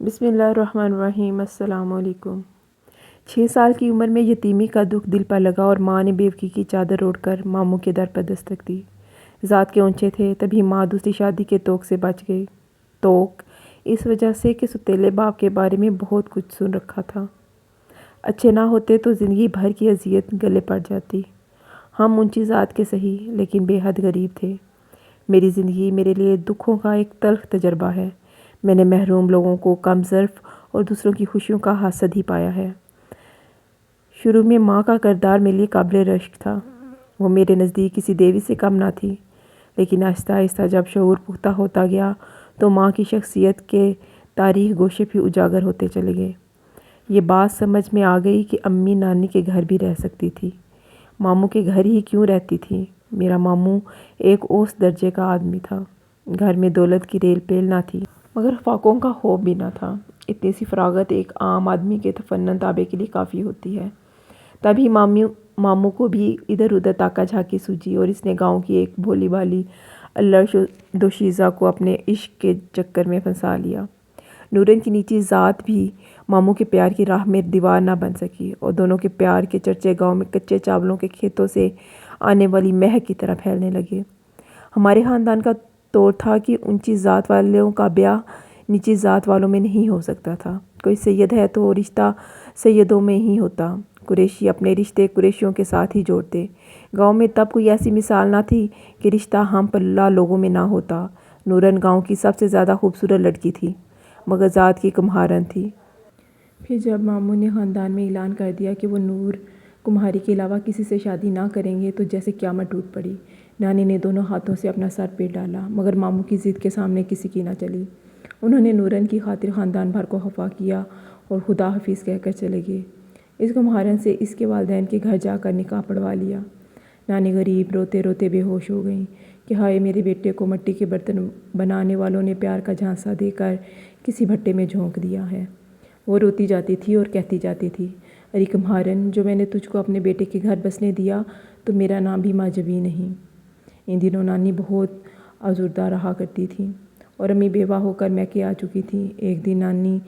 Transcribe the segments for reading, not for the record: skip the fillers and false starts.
بسم اللہ الرحمن الرحیم۔ السلام علیکم۔ 6 سال کی عمر میں یتیمی کا دکھ دل پر لگا اور ماں نے بیوقی کی چادر اوڑھ کر ماموں کے در پر دستک دی۔ ذات کے اونچے تھے، تبھی ماں دوسری شادی کے طوق سے بچ گئی۔ طوق اس وجہ سے کہ ستیلے باپ کے بارے میں بہت کچھ سن رکھا تھا۔ اچھے نہ ہوتے تو زندگی بھر کی اذیت گلے پڑ جاتی۔ ہم اونچی ذات کے سہی لیکن بے حد غریب تھے۔ میری زندگی میرے لیے دکھوں کا ایک تلخ تجربہ ہے۔ میں نے محروم لوگوں کو کم ظرف اور دوسروں کی خوشیوں کا حاسد ہی پایا ہے۔ شروع میں ماں کا کردار میرے لیے قابل رشک تھا۔ وہ میرے نزدیک کسی دیوی سے کم نہ تھی، لیکن آہستہ آہستہ جب شعور پختہ ہوتا گیا تو ماں کی شخصیت کے تاریک گوشے بھی اجاگر ہوتے چلے گئے۔ یہ بات سمجھ میں آ گئی کہ امی نانی کے گھر بھی رہ سکتی تھی، ماموں کے گھر ہی کیوں رہتی تھی۔ میرا ماموں ایک اوسط درجے کا آدمی تھا۔ گھر میں دولت کی ریل پیل نہ تھی، مگر فاقوں کا خوف بھی نہ تھا۔ اتنی سی فراغت ایک عام آدمی کے تفنن تابع کے لیے کافی ہوتی ہے۔ تبھی ماموں کو بھی ادھر ادھر تاکا جھاکی سوجھی اور اس نے گاؤں کی ایک بھولی بھالی الڑ دوشیزہ کو اپنے عشق کے چکر میں پھنسا لیا۔ نورن کی نیچی ذات بھی ماموں کے پیار کی راہ میں دیوار نہ بن سکی اور دونوں کے پیار کے چرچے گاؤں میں کچے چاولوں کے کھیتوں سے آنے والی مہک کی طرح پھیلنے لگے۔ ہمارے خاندان کا طور تھا کہ اونچی ذات والوں کا بیاہ نیچی ذات والوں میں نہیں ہو سکتا تھا۔ کوئی سید ہے تو رشتہ سیدوں میں ہی ہوتا۔ قریشی اپنے رشتے قریشیوں کے ساتھ ہی جوڑتے۔ گاؤں میں تب کوئی ایسی مثال نہ تھی کہ رشتہ ہم پلہ لوگوں میں نہ ہوتا۔ نورن گاؤں کی سب سے زیادہ خوبصورت لڑکی تھی، مگر ذات کی کمہارن تھی۔ پھر جب ماموں نے خاندان میں اعلان کر دیا کہ وہ نور کمہاری کے علاوہ کسی سے شادی نہ کریں گے تو جیسے قیامت ٹوٹ پڑی۔ نانی نے دونوں ہاتھوں سے اپنا سر پیٹ ڈالا، مگر ماموں کی ضد کے سامنے کسی کی نہ چلی۔ انہوں نے نورن کی خاطر خاندان بھر کو خفا کیا اور خدا حافظ کہہ کر چلے گئے۔ اس کمہارن سے اس کے والدین کے گھر جا کر نکاح پڑھوا لیا۔ نانی غریب روتے روتے بے ہوش ہو گئیں کہ ہائے میرے بیٹے کو مٹی کے برتن بنانے والوں نے پیار کا جھانسا دے کر کسی بھٹے میں جھونک دیا ہے۔ وہ روتی جاتی تھی اور کہتی جاتی تھی، ارے کمہارن، جو میں نے تجھ کو اپنے بیٹے کے گھر بسنے دیا تو میرا نام بھی ماجوی نہیں۔ ان دنوں نانی بہت آزردہ رہا کرتی تھی اور امی بیوہ ہو کر میکے آ چکی تھی۔ ایک دن نانی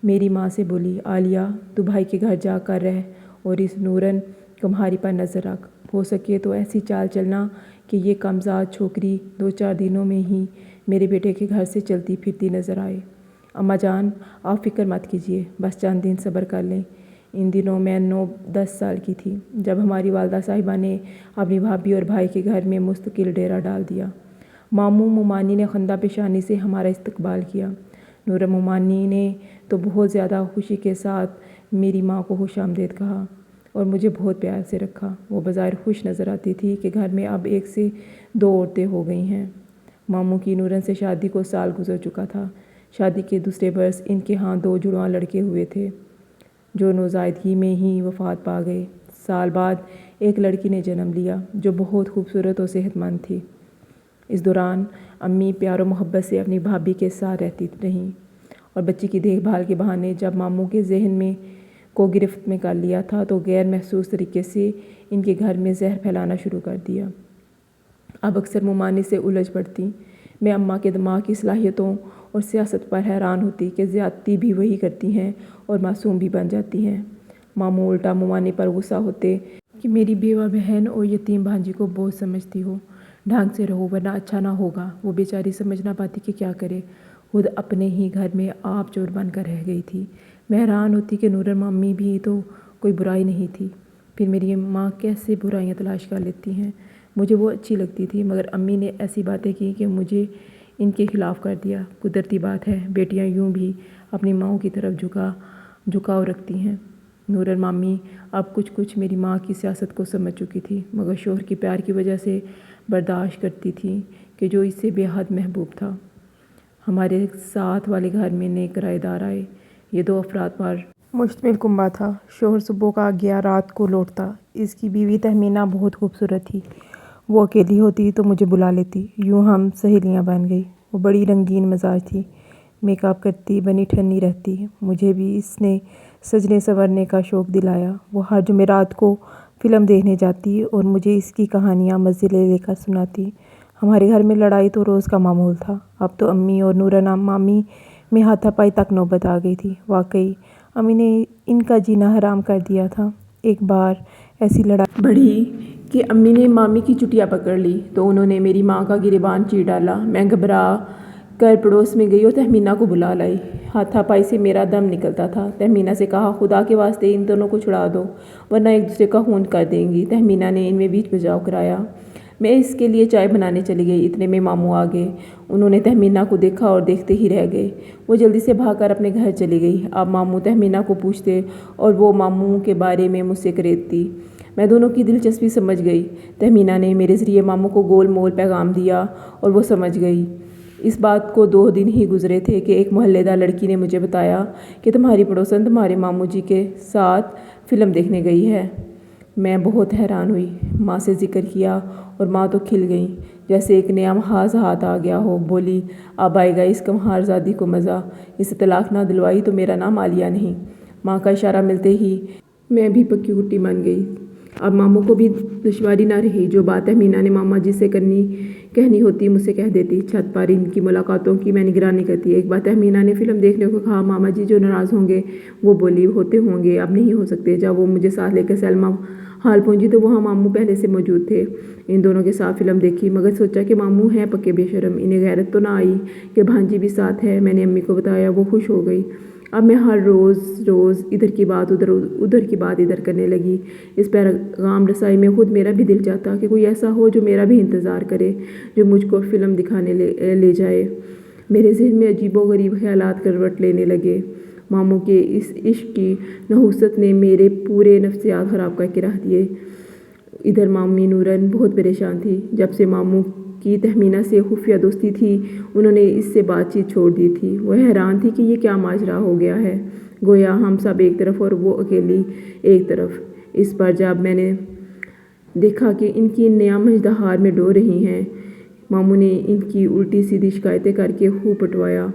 میری ماں سے بولی، عالیہ، تو بھائی کے گھر جا کر رہ اور اس نورن کمہاری پر نظر رکھ۔ ہو سکے تو ایسی چال چلنا کہ یہ کمزاد چھوکری 2-4 دنوں میں ہی میرے بیٹے کے گھر سے چلتی پھرتی نظر آئے۔ اماں جان، آپ فکر مت کیجیے، بس چند دن صبر کر لیں۔ ان دنوں میں 9-10 سال کی تھی جب ہماری والدہ صاحبہ نے اپنی بھابھی اور بھائی کے گھر میں مستقل ڈیرا ڈال دیا۔ ماموں مومانی نے خندہ پیشانی سے ہمارا استقبال کیا۔ نورن مومانی نے تو بہت زیادہ خوشی کے ساتھ میری ماں کو خوش آمدید کہا اور مجھے بہت پیار سے رکھا۔ وہ بظاہر خوش نظر آتی تھی کہ گھر میں اب 1 سے 2 عورتیں ہو گئی ہیں۔ ماموں کی نورن سے شادی کو سال گزر چکا تھا۔ شادی کے دوسرے برس ان کے ہاں 2 جڑواں لڑکے ہوئے تھے جو نوزائیدگی میں ہی وفات پا گئے۔ سال بعد ایک لڑکی نے جنم لیا جو بہت خوبصورت اور صحت مند تھی۔ اس دوران امی پیار و محبت سے اپنی بھابھی کے ساتھ رہتی رہیں اور بچی کی دیکھ بھال کے بہانے جب ماموں کے ذہن میں کو گرفت میں کر لیا تھا تو غیر محسوس طریقے سے ان کے گھر میں زہر پھیلانا شروع کر دیا۔ اب اکثر مومانی سے الجھ پڑتی۔ میں اماں کے دماغ کی صلاحیتوں اور سیاست پر حیران ہوتی کہ زیادتی بھی وہی کرتی ہیں اور معصوم بھی بن جاتی ہیں۔ ماموں الٹا مومانی پر غصہ ہوتے کہ میری بیوہ بہن اور یتیم بھانجی کو بوجھ سمجھتی ہو، ڈھنگ سے رہو ورنہ اچھا نہ ہوگا۔ وہ بیچاری سمجھ نہ پاتی کہ کیا کرے، خود اپنے ہی گھر میں آپ چور بن کر رہ گئی تھی۔ میں حیران ہوتی کہ نورن مامی بھی تو کوئی برائی نہیں تھی، پھر میری ماں کیسے برائیاں تلاش کر لیتی ہیں۔ مجھے وہ اچھی لگتی تھی، مگر امی نے ایسی باتیں کی کہ مجھے ان کے خلاف کر دیا۔ قدرتی بات ہے، بیٹیاں یوں بھی اپنی ماؤں کی طرف جھکاؤ رکھتی ہیں۔ نورن مامی اب کچھ میری ماں کی سیاست کو سمجھ چکی تھی، مگر شوہر کی پیار کی وجہ سے برداشت کرتی تھی کہ جو اس سے بے حد محبوب تھا۔ ہمارے ساتھ والے گھر میں نئے کرائے دار آئے۔ یہ 2 افراد پر مشتمل کنبہ تھا۔ شوہر صبح کا گیا رات کو لوٹتا۔ اس کی بیوی تہمینہ بہت خوبصورت تھی۔ وہ اکیلی ہوتی تو مجھے بلا لیتی، یوں ہم سہیلیاں بن گئی۔ وہ بڑی رنگین مزاج تھی، میک اپ کرتی بنی ٹھنی رہتی۔ مجھے بھی اس نے سجنے سنورنے کا شوق دلایا۔ وہ ہر جمعرات کو فلم دیکھنے جاتی اور مجھے اس کی کہانیاں مزے لے لے کر سناتی۔ ہمارے گھر میں لڑائی تو روز کا معمول تھا۔ اب تو امی اور نورن مامی میں ہاتھا پائی تک نوبت آ گئی تھی۔ واقعی امی نے ان کا جینا حرام کر دیا تھا۔ ایک بار ایسی لڑائی بڑھی کہ امی نے مامی کی چٹیا پکڑ لی تو انہوں نے میری ماں کا گریبان چیر ڈالا۔ میں گھبرا کر پڑوس میں گئی اور تہمینہ کو بلا لائی۔ ہاتھا پائی سے میرا دم نکلتا تھا۔ تہمینہ سے کہا، خدا کے واسطے ان دونوں کو چھڑا دو ورنہ ایک دوسرے کا خون کر دیں گی۔ تہمینہ نے ان میں بیچ بچاؤ کرایا۔ میں اس کے لیے چائے بنانے چلی گئی، اتنے میں ماموں آ گئے۔ انہوں نے تہمینہ کو دیکھا اور دیکھتے ہی رہ گئے۔ وہ جلدی سے بھاگ کر اپنے گھر چلی گئی۔ اب ماموں تہمینہ کو پوچھتے اور وہ ماموں کے بارے میں مجھ سے کریدتی۔ میں دونوں کی دلچسپی سمجھ گئی۔ تہمینہ نے میرے ذریعے ماموں کو گول مول پیغام دیا اور وہ سمجھ گئی۔ اس بات کو 2 دن ہی گزرے تھے کہ ایک محلے دار لڑکی نے مجھے بتایا کہ تمہاری پڑوسن تمہارے ماموں جی کے ساتھ فلم دیکھنے گئی ہے۔ میں بہت حیران ہوئی، ماں سے ذکر کیا اور ماں تو کھل گئیں، جیسے ایک نیا محاذ ہاتھ آ گیا ہو۔ بولی، اب آئے گا اس کمہار زادی کو مزہ، اسے طلاق نہ دلوائی تو میرا نام عالیہ نہیں۔ ماں کا اشارہ ملتے ہی میں بھی پکی کٹی بن گئی۔ اب ماموں کو بھی دشواری نہ رہی، جو بات تہمینہ نے ماما جی سے کہنی ہوتی مجھ سے کہہ دیتی۔ چھت پر ان کی ملاقاتوں کی میں نگرانی کرتی۔ ایک بار تہمینہ نے فلم دیکھنے کو کہا، ماما جی جو ناراض ہوں گے وہ بولی، ہوتے ہوں گے، اب نہیں ہو سکتے۔ جب وہ مجھے ساتھ لے کر سلما ہال پہنچی تو وہاں ماموں پہلے سے موجود تھے۔ ان دونوں کے ساتھ فلم دیکھی، مگر سوچا کہ ماموں ہیں پکے بے شرم، انہیں غیرت تو نہ آئی کہ بھانجی بھی ساتھ ہے۔ میں نے امی کو بتایا، وہ خوش ہو گئی۔ اب میں ہر روز ادھر کی بات ادھر کی بات ادھر کرنے لگی۔ اس پیغام رسائی میں خود میرا بھی دل چاہتا کہ کوئی ایسا ہو جو میرا بھی انتظار کرے، جو مجھ کو فلم دکھانے لے جائے۔ میرے ذہن میں عجیب و غریب خیالات کروٹ لینے لگے۔ ماموں کے اس عشق کی نحوست نے میرے پورے نفسیات خراب کر کے رکھ دیے۔ ادھر مامی نورن بہت پریشان تھی۔ جب سے ماموں کی تہمینہ سے خفیہ دوستی تھی، انہوں نے اس سے بات چیت چھوڑ دی تھی۔ وہ حیران تھی کہ یہ کیا ماجرا ہو گیا ہے، گویا ہم سب ایک طرف اور وہ اکیلی ایک طرف۔ اس پر جب میں نے دیکھا کہ ان کی نیا مژدہار میں ڈو رہی ہیں، ماموں نے ان کی الٹی سیدھی شکایتیں کر کے خوب پٹوایا۔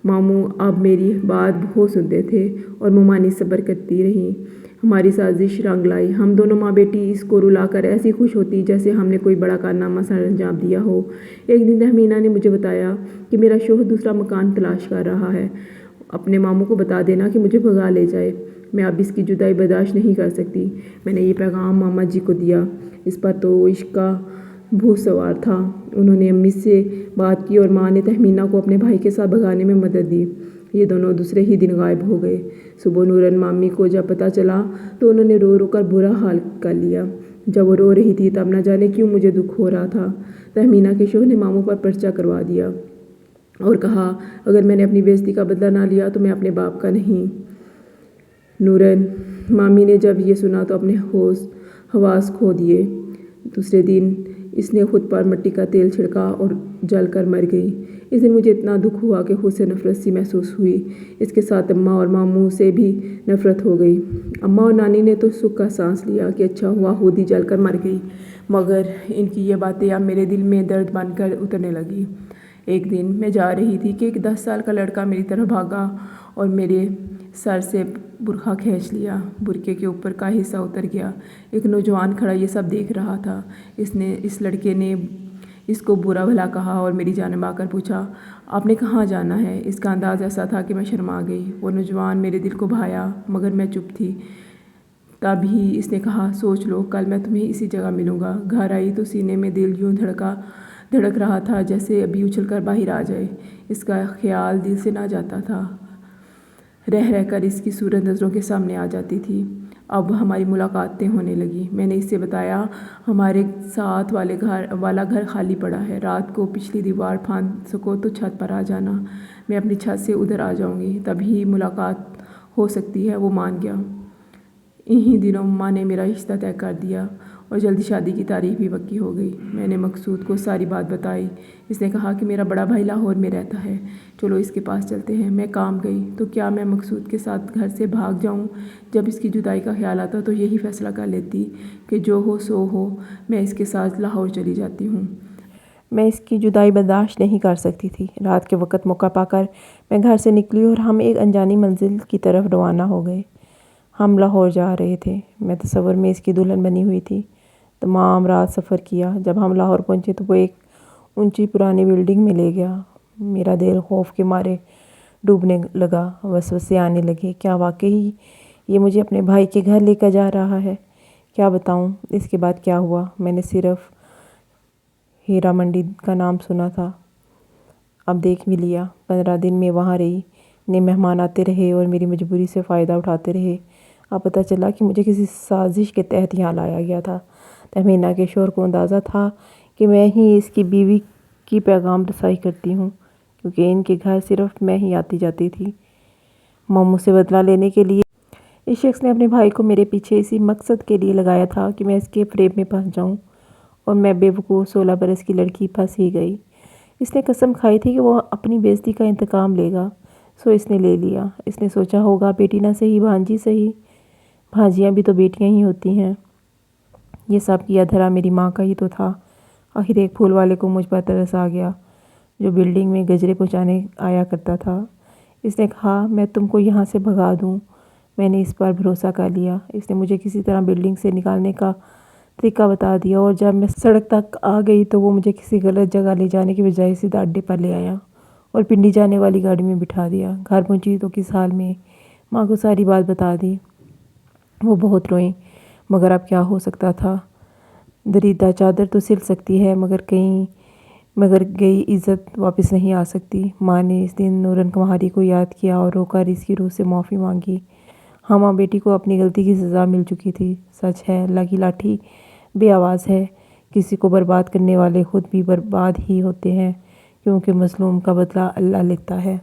ماموں اب میری بات بہت سنتے تھے اور ممانی صبر کرتی رہیں۔ ہماری سازش رنگ لائی۔ ہم دونوں ماں بیٹی اس کو رلا کر ایسی خوش ہوتی جیسے ہم نے کوئی بڑا کارنامہ سر انجام دیا ہو۔ ایک دن تہمینہ نے مجھے بتایا کہ میرا شوہر دوسرا مکان تلاش کر رہا ہے، اپنے ماموں کو بتا دینا کہ مجھے بھگا لے جائے، میں اب اس کی جدائی برداشت نہیں کر سکتی۔ میں نے یہ پیغام ماما جی کو دیا۔ اس پر تو عشق کا بھوت سوار تھا۔ انہوں نے امی سے بات کی اور ماں نے تہمینہ کو اپنے بھائی کے ساتھ بھگانے میں مدد دی۔ یہ دونوں دوسرے ہی دن غائب ہو گئے۔ صبح نورن مامی کو جب پتہ چلا تو انہوں نے رو رو کر برا حال کر لیا۔ جب وہ رو رہی تھی تب نہ جانے کیوں مجھے دکھ ہو رہا تھا۔ تہمینہ کے شوہر نے ماموں پر پرچہ کروا دیا اور کہا، اگر میں نے اپنی بے عزتی کا بدلہ نہ لیا تو میں اپنے باپ کا نہیں۔ نورن مامی نے جب یہ سنا تو اپنے حواس کھو دیے۔ دوسرے دن اس نے خود پر مٹی کا تیل چھڑکا اور جل کر مر گئی۔ اس دن مجھے اتنا دکھ ہوا کہ خود سے نفرت سی محسوس ہوئی۔ اس کے ساتھ اماں اور ماموں سے بھی نفرت ہو گئی۔ اماں اور نانی نے تو سکھ کا سانس لیا کہ اچھا ہوا ہودی جل کر مر گئی، مگر ان کی یہ باتیں اب میرے دل میں درد بن کر اترنے لگی۔ ایک دن میں جا رہی تھی کہ ایک 10 سال کا لڑکا میری طرف بھاگا اور میرے سر سے برقع کھینچ لیا۔ برقعے کے اوپر کا حصہ اتر گیا۔ ایک نوجوان کھڑا یہ سب دیکھ رہا تھا۔ اس لڑکے نے اس کو برا بھلا کہا اور میری جانب آ کر پوچھا، آپ نے کہاں جانا ہے؟ اس کا انداز ایسا تھا کہ میں شرما گئی۔ وہ نوجوان میرے دل کو بھایا مگر میں چپ تھی۔ تب ہی اس نے کہا، سوچ لو، کل میں تمہیں اسی جگہ ملوں گا۔ گھر آئی تو سینے میں دل یوں دھڑک رہا تھا جیسے ابھی اچھل کر باہر آ جائے۔ اس کا خیال دل سے نہ جاتا تھا، رہ رہ کر اس کی صورت نظروں کے سامنے آ جاتی تھی۔ اب ہماری ملاقاتیں ہونے لگیں۔ میں نے اس سے بتایا، ہمارے ساتھ والا گھر خالی پڑا ہے، رات کو پچھلی دیوار پھاند سکو تو چھت پر آ جانا، میں اپنی چھت سے ادھر آ جاؤں گی، تبھی ملاقات ہو سکتی ہے۔ وہ مان گیا۔ انہی دنوں ماں نے میرا رشتہ طے کر دیا اور جلدی شادی کی تاریخ بھی پکی ہو گئی۔ میں نے مقصود کو ساری بات بتائی۔ اس نے کہا کہ میرا بڑا بھائی لاہور میں رہتا ہے، چلو اس کے پاس چلتے ہیں۔ میں کام گئی تو کیا میں مقصود کے ساتھ گھر سے بھاگ جاؤں؟ جب اس کی جدائی کا خیال آتا تو یہی فیصلہ کر لیتی کہ جو ہو سو ہو، میں اس کے ساتھ لاہور چلی جاتی ہوں۔ میں اس کی جدائی برداشت نہیں کر سکتی تھی۔ رات کے وقت موقع پا کر میں گھر سے نکلی اور ہم ایک انجانی منزل کی طرف روانہ ہو گئے۔ ہم لاہور جا رہے تھے۔ میں تصور میں اس کی دلہن بنی ہوئی تھی۔ تمام رات سفر کیا۔ جب ہم لاہور پہنچے تو وہ ایک اونچی پرانی بلڈنگ میں لے گیا۔ میرا دل خوف کے مارے ڈوبنے لگا۔ وسوسے آنے لگے، کیا واقعی یہ مجھے اپنے بھائی کے گھر لے کر جا رہا ہے؟ کیا بتاؤں اس کے بعد کیا ہوا؟ میں نے صرف ہیرا منڈی کا نام سنا تھا، اب دیکھ بھی لیا۔ 15 دن میں وہاں رہی، نئے مہمان آتے رہے اور میری مجبوری سے فائدہ اٹھاتے رہے۔ اب پتہ چلا کہ مجھے کسی سازش کے تحت یہاں لایا گیا تھا۔ تہمینہ کے شوہر کو اندازہ تھا کہ میں ہی اس کی بیوی کی پیغام رسائی کرتی ہوں، کیونکہ ان کے گھر صرف میں ہی آتی جاتی تھی ماموں سے بدلہ لینے کے لیے۔ اس شخص نے اپنے بھائی کو میرے پیچھے اسی مقصد کے لیے لگایا تھا کہ میں اس کے فریب میں پھنس جاؤں، اور میں بے وقوف 16 برس کی لڑکی پھنس ہی گئی۔ اس نے قسم کھائی تھی کہ وہ اپنی بے عزتی کا انتقام لے گا، سو اس نے لے لیا۔ اس نے سوچا ہوگا بیٹی نہ سہی بھانجی سہی، بھانجیاں بھی تو بیٹیاں ہی ہوتی ہیں۔ یہ سب کیا دھرا میری ماں کا ہی تو تھا۔ آخر ایک پھول والے کو مجھ پر ترس آ گیا، جو بلڈنگ میں گجرے پہنچانے آیا کرتا تھا۔ اس نے کہا میں تم کو یہاں سے بھگا دوں۔ میں نے اس پر بھروسہ کر لیا۔ اس نے مجھے کسی طرح بلڈنگ سے نکالنے کا طریقہ بتا دیا، اور جب میں سڑک تک آ گئی تو وہ مجھے کسی غلط جگہ لے جانے کی بجائے سیدھا اڈے پر لے آیا اور پنڈی جانے والی گاڑی میں بٹھا دیا۔ گھر پہنچی تو کس حال میں ماں کو ساری بات بتا دی۔ وہ بہت روئیں، مگر اب کیا ہو سکتا تھا؟ دریدہ چادر تو سل سکتی ہے، مگر گئی عزت واپس نہیں آ سکتی۔ ماں نے اس دن نورن کمہاری کو یاد کیا اور رو کر اس کی روح سے معافی مانگی۔ ہاں ماں، بیٹی کو اپنی غلطی کی سزا مل چکی تھی۔ سچ ہے، اللہ کی لاٹھی بے آواز ہے۔ کسی کو برباد کرنے والے خود بھی برباد ہی ہوتے ہیں، کیونکہ مظلوم کا بدلہ اللہ لیتا ہے۔